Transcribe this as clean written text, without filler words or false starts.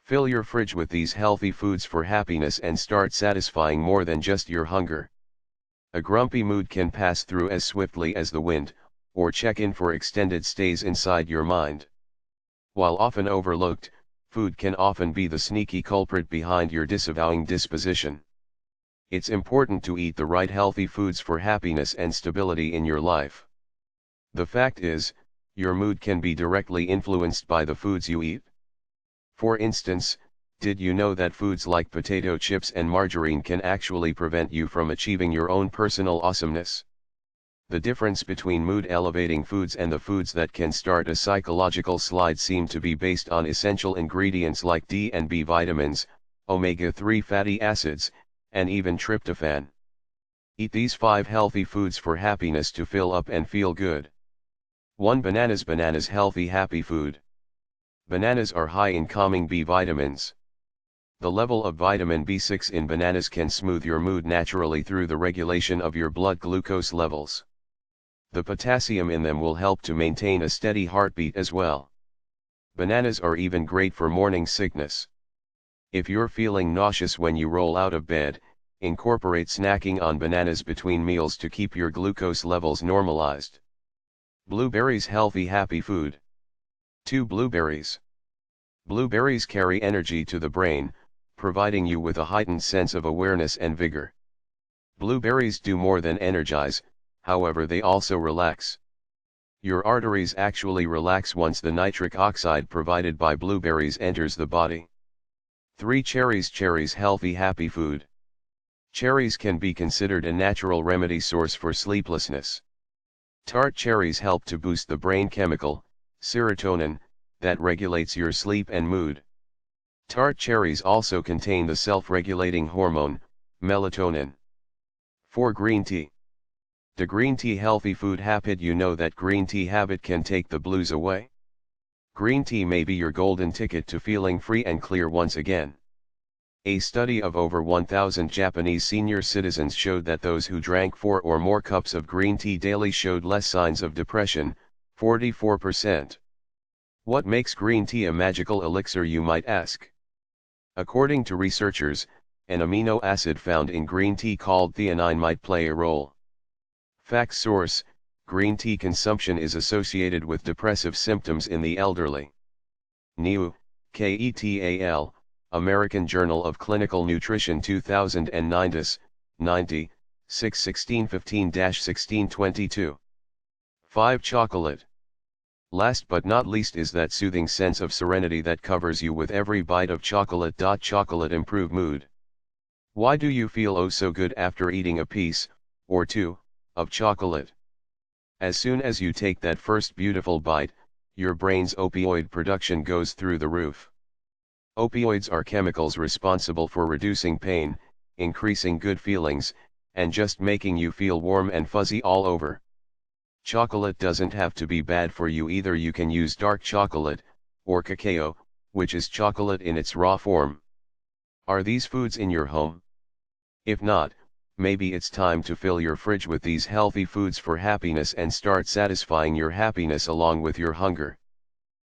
Fill your fridge with these healthy foods for happiness and start satisfying more than just your hunger. A grumpy mood can pass through as swiftly as the wind, or check in for extended stays inside your mind. While often overlooked, food can often be the sneaky culprit behind your disavowing disposition. It's important to eat the right healthy foods for happiness and stability in your life. The fact is, your mood can be directly influenced by the foods you eat. For instance, did you know that foods like potato chips and margarine can actually prevent you from achieving your own personal awesomeness? The difference between mood-elevating foods and the foods that can start a psychological slide seem to be based on essential ingredients like D and B vitamins, omega-3 fatty acids, and even tryptophan. Eat these 5 healthy foods for happiness to fill up and feel good. 1. Bananas. Bananas, healthy happy food. Bananas are high in calming B vitamins. The level of vitamin B6 in bananas can smooth your mood naturally through the regulation of your blood glucose levels. The potassium in them will help to maintain a steady heartbeat as well. Bananas are even great for morning sickness. If you're feeling nauseous when you roll out of bed, incorporate snacking on bananas between meals to keep your glucose levels normalized. Blueberries, healthy happy food. 2. Blueberries. Blueberries carry energy to the brain, providing you with a heightened sense of awareness and vigor. Blueberries do more than energize, however they also relax. Your arteries actually relax once the nitric oxide provided by blueberries enters the body. 3. Cherries. Cherries, healthy happy food. Cherries can be considered a natural remedy source for sleeplessness. Tart cherries help to boost the brain chemical, serotonin, that regulates your sleep and mood. Tart cherries also contain the self-regulating hormone, melatonin. 4. Green tea. The green tea, healthy food habit. You know that green tea habit can take the blues away? Green tea may be your golden ticket to feeling free and clear once again. A study of over 1,000 Japanese senior citizens showed that those who drank 4 or more cups of green tea daily showed less signs of depression, 44%. What makes green tea a magical elixir, you might ask? According to researchers, an amino acid found in green tea called theanine might play a role. Fact source: green tea consumption is associated with depressive symptoms in the elderly. NEW, KETAL, American Journal of Clinical Nutrition 2009 DIS, 90, 6/1615-1622. 5. Chocolate. Last but not least is that soothing sense of serenity that covers you with every bite of chocolate. Chocolate improve mood. Why do you feel oh so good after eating a piece, or two, of chocolate? As soon as you take that first beautiful bite, your brain's opioid production goes through the roof. Opioids are chemicals responsible for reducing pain, increasing good feelings, and just making you feel warm and fuzzy all over. Chocolate doesn't have to be bad for you either. You can use dark chocolate, or cacao, which is chocolate in its raw form. Are these foods in your home? If not, maybe it's time to fill your fridge with these healthy foods for happiness and start satisfying your happiness along with your hunger.